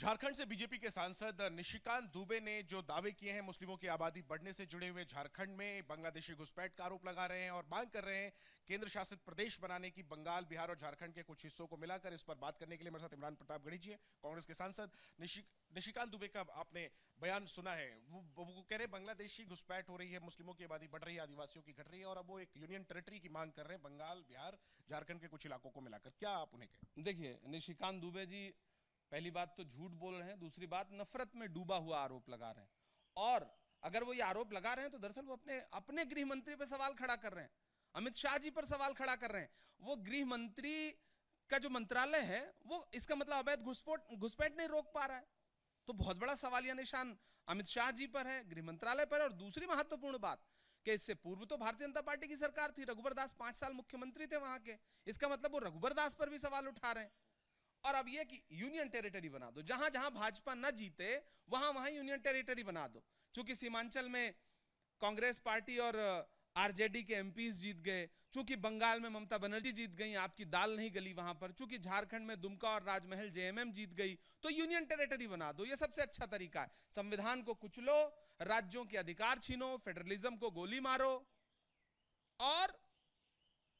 झारखंड से बीजेपी के सांसद निशिकांत दुबे ने जो दावे किए हैं मुस्लिमों की आबादी बढ़ने से जुड़े हुए झारखंड में बांग्लादेशी घुसपैठ का आरोप लगा रहे हैं और मांग कर रहे हैं केंद्र शासित प्रदेश बनाने की। बंगाल, बिहार और झारखंड के कुछ हिस्सों को मिलाकर इस पर बात करने के लिए मेरे साथ इमरान प्रताप गढ़ी जी हैं, कांग्रेस के सांसद। निशिकांत दुबे का आपने बयान सुना है, वो कह रहे बांग्लादेशी घुसपैठ हो रही है, मुस्लिमों की आबादी बढ़ रही है, आदिवासियों की घट रही है और अब वो एक यूनियन टेरिटरी की मांग कर रहे हैं बंगाल, बिहार, झारखंड के कुछ इलाकों को मिलाकर। क्या आप उन्हें कहें? देखिए, निशिकांत दुबे जी पहली बात तो झूठ बोल रहे हैं, दूसरी बात नफरत में डूबा हुआ आरोप लगा रहे हैं। और अगर वो ये आरोप लगा रहे हैं तो दरअसल वो अपने गृह मंत्री पर सवाल खड़ा कर रहे हैं, अमित शाह जी पर सवाल खड़ा कर रहे हैं। वो गृह मंत्री का जो मंत्रालय है वो इसका मतलब अवैध घुसपैठ नहीं रोक पा रहा है, तो बहुत बड़ा सवालिया निशान अमित शाह जी पर है, गृह मंत्रालय पर है। और दूसरी महत्वपूर्ण बात कि इससे पूर्व तो भारतीय जनता पार्टी की सरकार थी, रघुवर दास 5 साल मुख्यमंत्री थे वहां के, इसका मतलब वो रघुवर दास पर भी सवाल उठा रहे हैं। और अब ये कि यूनियन टेरिटरी बना दो, जहां जहां भाजपा न जीते वहां वहां यूनियन टेरिटरी बना दो। चूंकि सीमांचल में कांग्रेस पार्टी और आरजेडी के एमपीज जीत गए, चूंकि बंगाल में ममता बनर्जी जीत गई, आपकी दाल नहीं गली वहां पर, चूंकि झारखंड में दुमका और राजमहल जेएमएम जीत गई, तो यूनियन टेरिटरी बना दो। ये सबसे अच्छा तरीका है। संविधान को कुचलो, राज्यों के अधिकार छीनो, फेडरलिज्म को गोली मारो और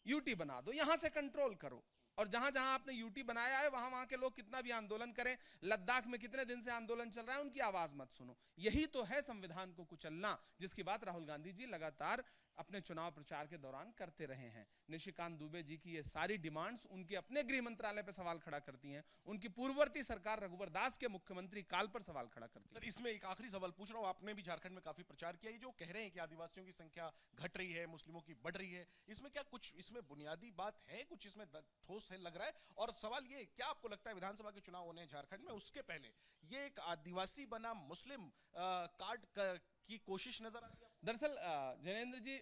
यूटी बना दो, यहां से कंट्रोल करो। और जहां जहां आपने यूटी बनाया है वहां वहां के लोग कितना भी आंदोलन करें, लद्दाख में कितने दिन से आंदोलन चल रहा है, उनकी आवाज मत सुनो। यही तो है संविधान को कुचलना, जिसकी बात राहुल गांधी जी लगातार अपने चुनाव प्रचार के दौरान करते रहे हैं। निशिकांत दुबे जी की ये सारी डिमांड्स उनके अपने गृह मंत्रालय पर सवाल खड़ा करती हैं, उनकी पूर्ववर्ती सरकार रघुवर दास के मुख्यमंत्री काल पर सवाल खड़ा करती है। सर, इसमें एक आखिरी सवाल पूछ रहा हूं, आपने भी झारखंड में काफी प्रचार किया, ये जो कह रहे हैं कि आदिवासियों की संख्या घट रही है, मुस्लिमों की बढ़ रही है, इसमें क्या कुछ इसमें बुनियादी बात है, कुछ इसमें ठोस है लग रहा है? और सवाल ये, क्या आपको लगता है विधानसभा के चुनाव होने झारखंड में, उसके पहले ये एक आदिवासी बना मुस्लिम कार्ड की कोशिश नजर आती है? दरअसल जैनेंद्र जी,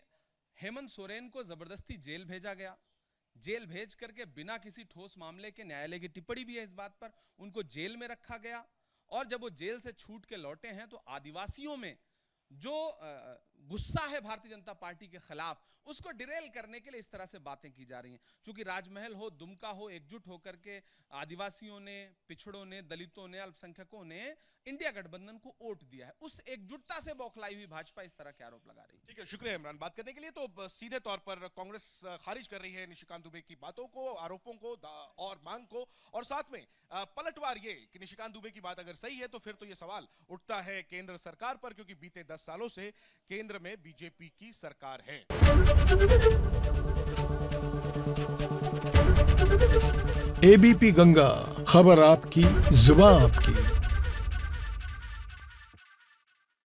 हेमंत सोरेन को जबरदस्ती जेल भेजा गया, जेल भेज करके बिना किसी ठोस मामले के, न्यायालय की टिप्पणी भी है इस बात पर, उनको जेल में रखा गया। और जब वो जेल से छूट के लौटे हैं तो आदिवासियों में जो गुस्सा है भारतीय जनता पार्टी के खिलाफ, उसको डिरेल करने के लिए इस तरह से बातें की जा रही हैं। क्योंकि राजमहल हो, दुमका हो, एकजुट होकर के आदिवासियों ने, पिछड़ों ने, दलितों ने, अल्पसंख्यकों ने इंडिया गठबंधन को वोट दिया है। उस एकजुटता से बौखलाई हुई भाजपा इस तरह के आरोप लगा रही है। ठीक है, शुक्रिया इमरान बात करने के लिए। तो सीधे तौर पर कांग्रेस खारिज कर रही है निशिकांत दुबे की बातों को, आरोपों को और मांग को, और साथ में पलटवार ये कि निशिकांत दुबे की बात अगर सही है तो फिर तो ये सवाल उठता है केंद्र सरकार पर, क्योंकि बीते 10 सालों से केंद्र में बीजेपी की सरकार है। एबीपी गंगा, खबर आपकी, जुबान आपकी।